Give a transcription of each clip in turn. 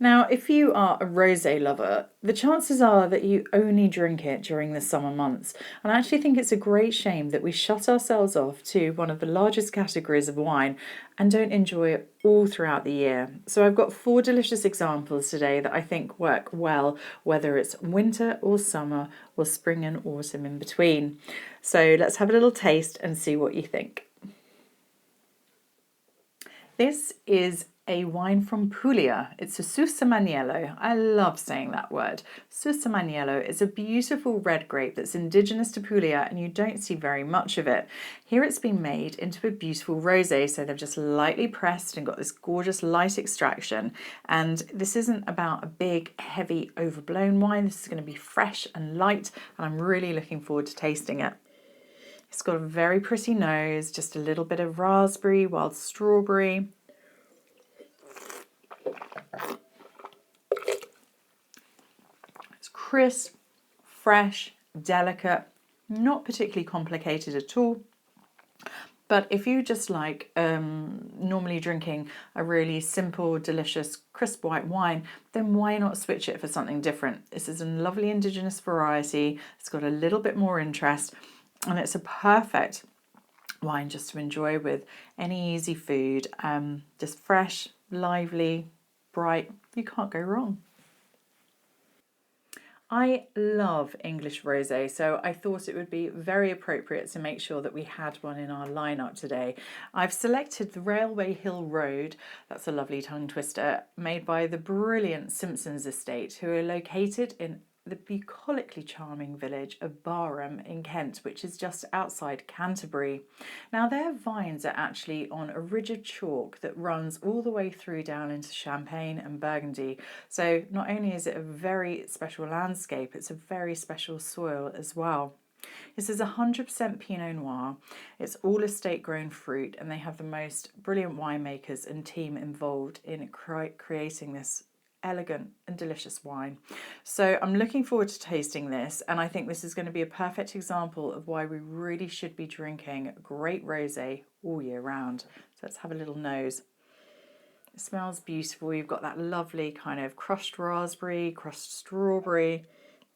Now, if you are a rosé lover, the chances are that you only drink it during the summer months. And I actually think it's a great shame that we shut ourselves off to one of the largest categories of wine and don't enjoy it all throughout the year. So I've got four delicious examples today that I think work well, whether it's winter or summer or spring and autumn in between. So let's have a little taste and see what you think. This is a wine from Puglia. It's a Susumaniello. I love saying that word. Susumaniello is a beautiful red grape that's indigenous to Puglia and you don't see very much of it. Here it's been made into a beautiful rosé, so they've just lightly pressed and got this gorgeous light extraction. And this isn't about a big, heavy, overblown wine. This is going to be fresh and light, and I'm really looking forward to tasting it. It's got a very pretty nose, just a little bit of raspberry, wild strawberry. It's crisp, fresh, delicate, not particularly complicated at all. But if you just like normally drinking a really simple, delicious, crisp white wine, then why not switch it for something different? This is a lovely indigenous variety. It's got a little bit more interest, and it's a perfect wine just to enjoy with any easy food. Just fresh, lively, bright. You can't go wrong. I love English rosé, so I thought it would be very appropriate to make sure that we had one in our lineup today. I've selected the Railway Hill Road, that's a lovely tongue twister, made by the brilliant Simpsons estate, who are located in the bucolically charming village of Barham in Kent, which is just outside Canterbury. Now, their vines are actually on a ridge of chalk that runs all the way through down into Champagne and Burgundy. So not only is it a very special landscape, it's a very special soil as well. This is 100% Pinot Noir. It's all estate grown fruit, and they have the most brilliant winemakers and team involved in creating this elegant and delicious wine. So I'm looking forward to tasting this, and I think this is going to be a perfect example of why we really should be drinking great rosé all year round. So let's have a little nose. It smells beautiful. You've got that lovely kind of crushed raspberry, crushed strawberry,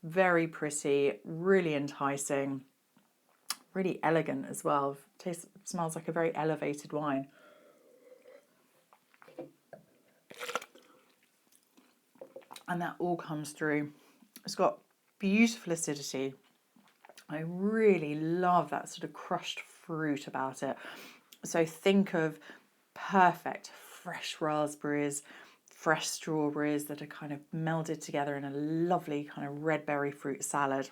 very pretty, really enticing, really elegant as well. Smells like a very elevated wine. And that all comes through. It's got beautiful acidity. I really love that sort of crushed fruit about it. So think of perfect fresh raspberries, fresh strawberries that are kind of melded together in a lovely kind of red berry fruit salad.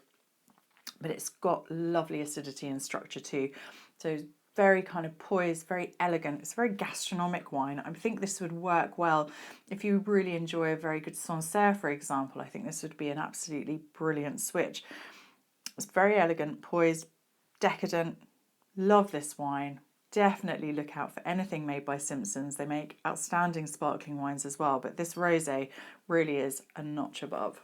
But it's got lovely acidity and structure too. So very kind of poised, very elegant. It's a very gastronomic wine. I think this would work well if you really enjoy a very good Sancerre, for example. I think this would be an absolutely brilliant switch. It's very elegant, poised, decadent. Love this wine. Definitely look out for anything made by Simpsons. They make outstanding sparkling wines as well, but this rosé really is a notch above.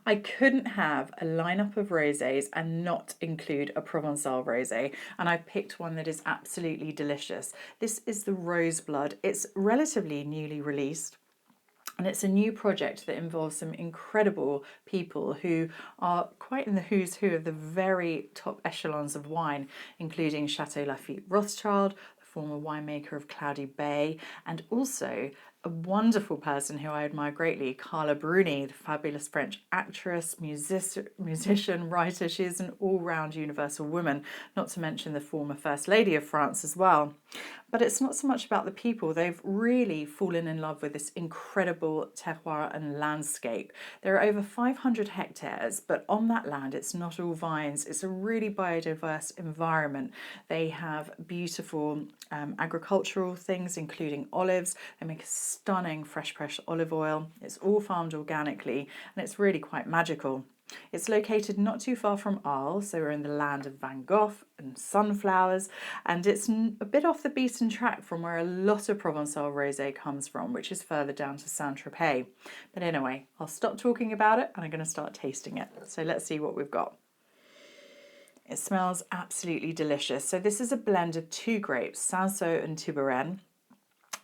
I couldn't have a lineup of rosés and not include a Provençal rosé, and I picked one that is absolutely delicious. This is the Roseblood. It's relatively newly released. And it's a new project that involves some incredible people who are quite in the who's who of the very top echelons of wine, including Chateau Lafite Rothschild, the former winemaker of Cloudy Bay, and also a wonderful person who I admire greatly, Carla Bruni, the fabulous French actress, musician, writer. She is an all-round universal woman, not to mention the former First Lady of France as well. But it's not so much about the people. They've really fallen in love with this incredible terroir and landscape. There are over 500 hectares, but on that land, it's not all vines. It's a really biodiverse environment. They have beautiful agricultural things, including olives. They make a stunning fresh olive oil. It's all farmed organically, and it's really quite magical. It's located not too far from Arles, so we're in the land of Van Gogh and sunflowers, and it's a bit off the beaten track from where a lot of Provençal rosé comes from, which is further down to Saint-Tropez. But anyway, I'll stop talking about it and I'm going to start tasting it. So let's see what we've got. It smells absolutely delicious. So this is a blend of two grapes, Cinsault and Tiboulen.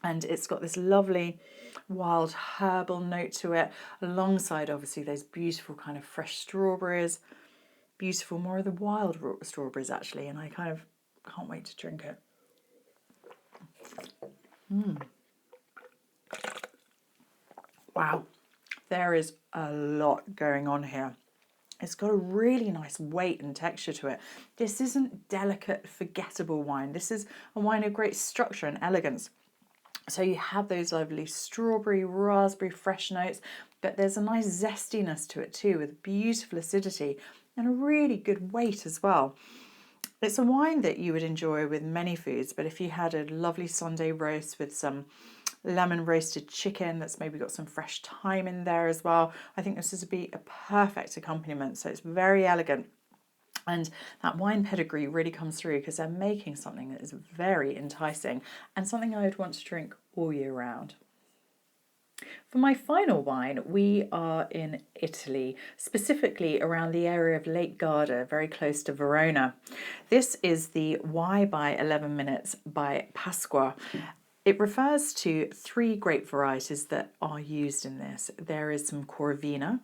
And it's got this lovely wild herbal note to it, alongside obviously those beautiful kind of fresh strawberries. Beautiful, more of the wild strawberries actually, and I kind of can't wait to drink it. Wow, there is a lot going on here. It's got a really nice weight and texture to it. This isn't delicate, forgettable wine. This is a wine of great structure and elegance. So you have those lovely strawberry, raspberry, fresh notes, but there's a nice zestiness to it too, with beautiful acidity and a really good weight as well. It's a wine that you would enjoy with many foods, but if you had a lovely Sunday roast with some lemon roasted chicken that's maybe got some fresh thyme in there as well, I think this would be a perfect accompaniment. So it's very elegant. And that wine pedigree really comes through because they're making something that is very enticing and something I would want to drink all year round. For my final wine, we are in Italy, specifically around the area of Lake Garda, very close to Verona. This is the Y by 11 Minutes by Pasqua. It refers to 3 grape varieties that are used in this. There is some Corvina,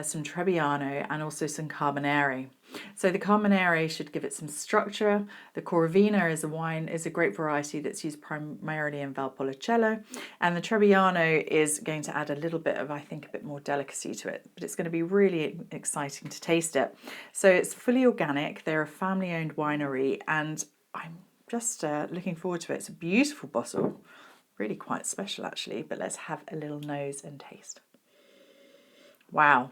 some Trebbiano, and also some Carbonari. So the Carbonari should give it some structure. The Corvina is a grape variety that's used primarily in Valpolicella, and the Trebbiano is going to add a little bit of, I think, a bit more delicacy to it, but it's going to be really exciting to taste it. So it's fully organic. They're a family-owned winery, and I'm just looking forward to it. It's a beautiful bottle, really quite special actually, but let's have a little nose and taste. Wow.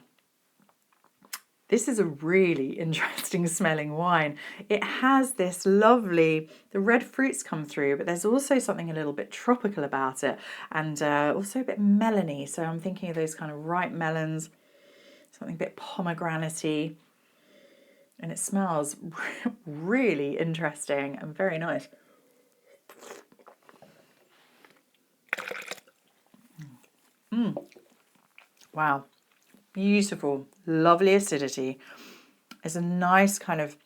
This is a really interesting smelling wine. It has this lovely, the red fruits come through, but there's also something a little bit tropical about it, and also a bit melony. So I'm thinking of those kind of ripe melons, something a bit pomegranate-y, and it smells really interesting and very nice. Wow, beautiful, lovely acidity. There's a nice kind of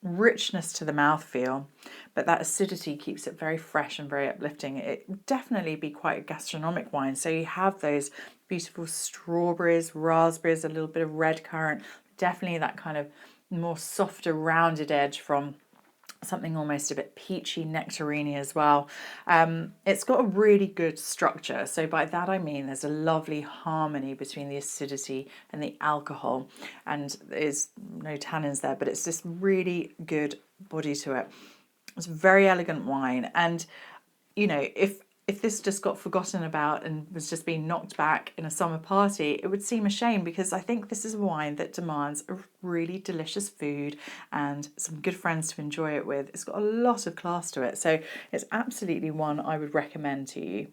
richness to the mouthfeel, but that acidity keeps it very fresh and very uplifting. It would definitely be quite a gastronomic wine. So you have those beautiful strawberries, raspberries, a little bit of red currant, definitely that kind of more softer, rounded edge from something almost a bit peachy, nectarine as well. It's got a really good structure. So by that I mean there's a lovely harmony between the acidity and the alcohol, and there's no tannins there, but it's this really good body to it. It's a very elegant wine, and you know, if this just got forgotten about and was just being knocked back in a summer party, it would seem a shame, because I think this is a wine that demands a really delicious food and some good friends to enjoy it with. It's got a lot of class to it, so it's absolutely one I would recommend to you.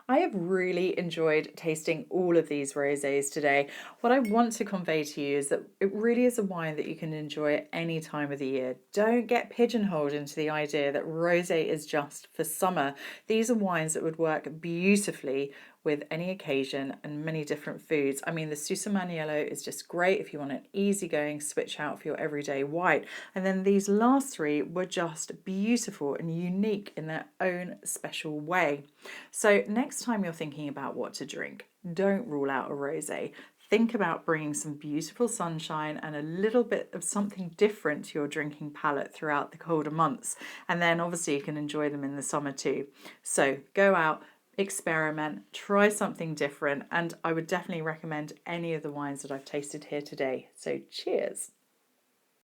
I have really enjoyed tasting all of these rosés today. What I want to convey to you is that it really is a wine that you can enjoy at any time of the year. Don't get pigeonholed into the idea that rosé is just for summer. These are wines that would work beautifully with any occasion and many different foods. I mean, the Susumaniello is just great if you want an easygoing switch out for your everyday white. And then these last 3 were just beautiful and unique in their own special way. So next time you're thinking about what to drink, don't rule out a rosé. Think about bringing some beautiful sunshine and a little bit of something different to your drinking palate throughout the colder months. And then obviously you can enjoy them in the summer too. So go out, experiment, try something different, and I would definitely recommend any of the wines that I've tasted here today. So cheers.